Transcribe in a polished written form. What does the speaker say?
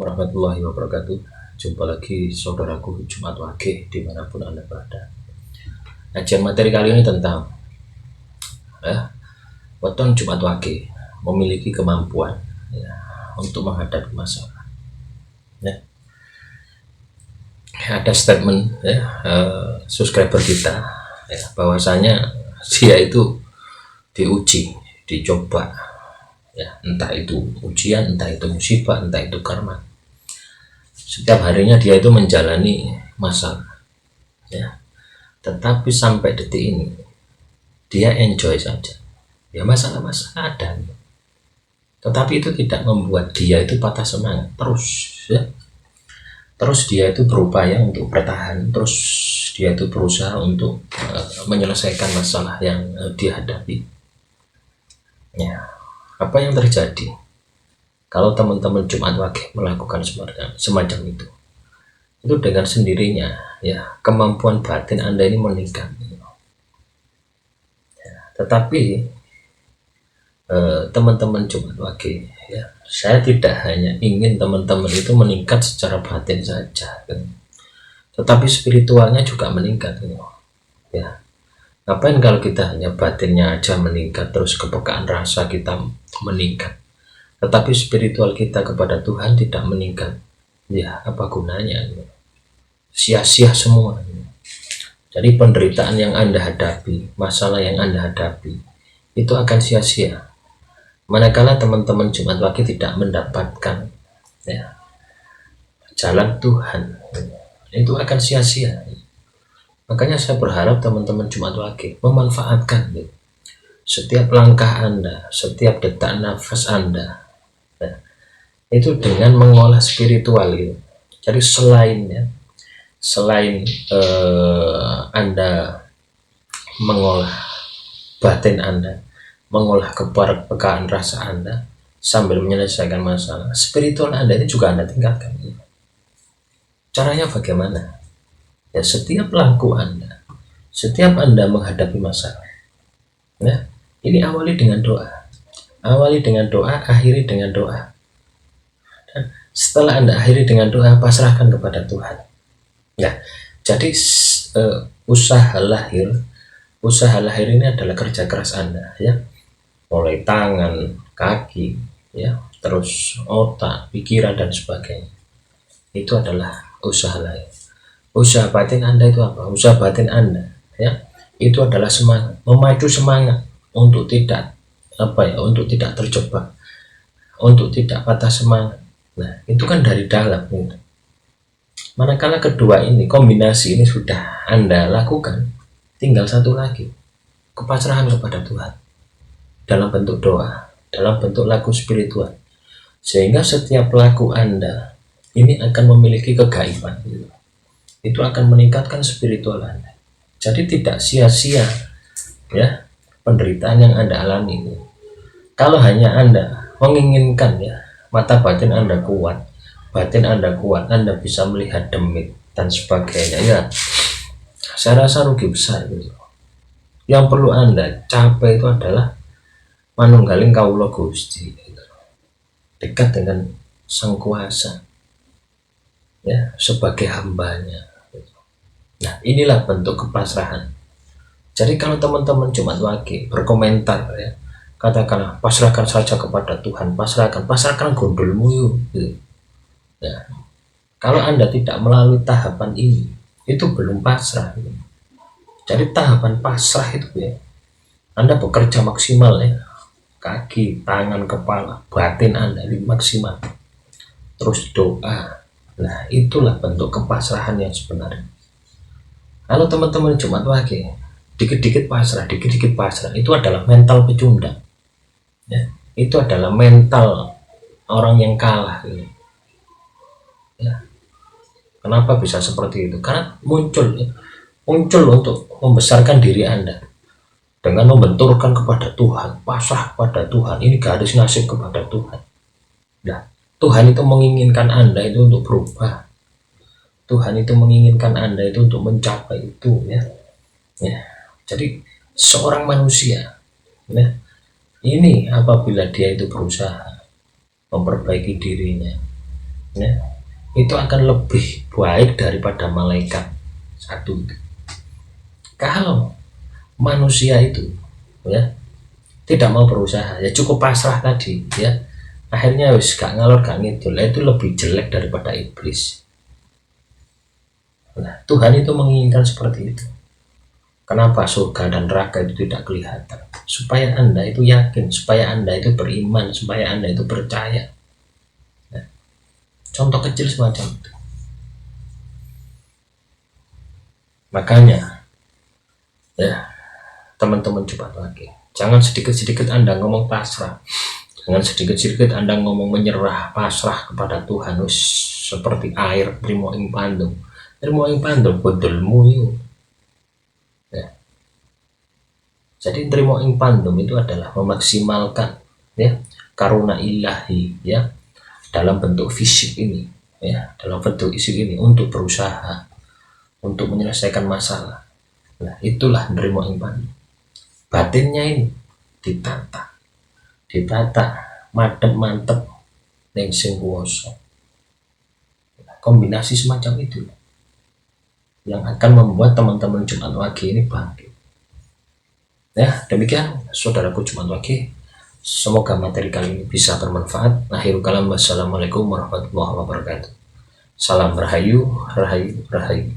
warahmatullahi wabarakatuh. Jumpa lagi saudaraku Jumat Wage dimanapun Anda berada. Kajian materi kali ini tentang weton Jumat Wage memiliki kemampuan untuk menghadapi masalah. Ada statement subscriber kita bahwasanya dia itu diuji, dicoba, entah itu ujian, entah itu musibah, entah itu karma. Setiap harinya dia itu menjalani masalah, tetapi sampai detik ini dia enjoy saja. Masalah-masalah ada, tetapi itu tidak membuat dia itu patah semangat. Terus dia itu berupaya untuk bertahan, terus dia itu berusaha untuk menyelesaikan masalah yang dihadapi. Apa yang terjadi kalau teman-teman Jumat Wage melakukan semacam itu dengan sendirinya kemampuan batin Anda ini meningkat. Tetapi teman-teman Jumat Wage, saya tidak hanya ingin teman-teman itu meningkat secara batin saja, tetapi spiritualnya juga meningkat. Ngapain kalau kita hanya batinnya aja meningkat, terus kepekaan rasa kita meningkat, tetapi spiritual kita kepada Tuhan tidak meningkat? Apa gunanya? Sia-sia semua. Jadi penderitaan yang Anda hadapi, masalah yang Anda hadapi, itu akan sia-sia manakala teman-teman Jumat Wage tidak mendapatkan jalan Tuhan. Itu akan sia-sia. Makanya saya berharap teman-teman Jumat Wage memanfaatkan setiap langkah Anda, setiap detak nafas Anda itu dengan mengolah spiritual. Jadi selain Anda mengolah batin Anda, mengolah kepekaan rasa Anda sambil menyelesaikan masalah, spiritual Anda ini juga Anda tingkatkan. Caranya bagaimana? Setiap laku Anda, setiap Anda menghadapi masalah, ini awali dengan doa, akhiri dengan doa. Dan setelah Anda akhiri dengan doa, pasrahkan kepada Tuhan. Jadi usaha lahir ini adalah kerja keras Anda, mulai tangan, kaki, terus otak, pikiran dan sebagainya. Itu adalah usaha lahir. Usaha batin Anda itu apa? Usaha batin Anda itu adalah semangat, memacu semangat untuk tidak untuk tidak terjebak, untuk tidak patah semangat. Itu kan dari dalam. Manakala kedua ini, kombinasi ini sudah Anda lakukan, tinggal satu lagi, kepasrahan kepada Tuhan dalam bentuk doa, dalam bentuk laku spiritual, sehingga setiap laku Anda ini akan memiliki kegaiban. Itu akan meningkatkan spiritual Anda. Jadi tidak sia-sia penderitaan yang Anda alami ini. Kalau hanya Anda menginginkan mata batin Anda kuat, Anda bisa melihat demit dan sebagainya, saya rasa rugi besar. Yang perlu Anda capai itu adalah manunggaling kawula Gusti, dekat dengan Sang Kuasa, sebagai hambanya. Inilah bentuk kepasrahan. Jadi kalau teman-teman Jumat Wage berkomentar, katakanlah pasrahkan saja kepada Tuhan, pasrahkan gondolmu. Kalau Anda tidak melalui tahapan ini, itu belum pasrah. Jadi tahapan pasrah itu Anda bekerja maksimal, kaki, tangan, kepala, batin Anda ini maksimal, terus doa. Itulah bentuk kepasrahan yang sebenarnya. Kalau teman-teman Jumat Wage dikit-dikit pasrah, itu adalah mental pecundang. Itu adalah mental orang yang kalah. Kenapa bisa seperti itu? Karena muncul untuk membesarkan diri Anda dengan membenturkan kepada Tuhan, pasrah kepada Tuhan, ini garis nasib kepada Tuhan. Tuhan itu menginginkan Anda itu untuk berubah. Tuhan itu menginginkan Anda itu untuk mencapai itu. Jadi seorang manusia ini apabila dia itu berusaha memperbaiki dirinya, ya, itu akan lebih baik daripada malaikat satu itu. Kalau manusia itu ya tidak mau berusaha, ya cukup pasrah tadi ya, akhirnya wis gak ngalor gak ngidul, itu lebih jelek daripada iblis. Nah, Tuhan itu menginginkan seperti itu. Kenapa surga dan neraka itu tidak kelihatan? Supaya Anda itu yakin, supaya Anda itu beriman, supaya Anda itu percaya. Nah, contoh kecil semacam itu. Makanya ya, teman-teman coba lagi. Jangan sedikit-sedikit Anda ngomong pasrah. Jangan sedikit-sedikit Anda ngomong menyerah, pasrah kepada Tuhan. Seperti air trimo ing pandum. Trimo ing pandum bodolmu yuk. Ya. Jadi trimo ing pandum itu adalah memaksimalkan ya karuna ilahi ya dalam bentuk fisik ini, ya dalam bentuk isi ini, untuk berusaha untuk menyelesaikan masalah. Nah, itulah nerimo iman. Batinnya ini ditata madep mantep neng sing kuwasa. Kombinasi semacam itu yang akan membuat teman-teman Jumat Wage ini bangkit. Ya, demikian saudaraku Jumat Wage. Semoga materi kali ini bisa bermanfaat. Akhirul kalam, wassalamualaikum warahmatullahi wabarakatuh. Salam rahayu, rahayu, rahayu.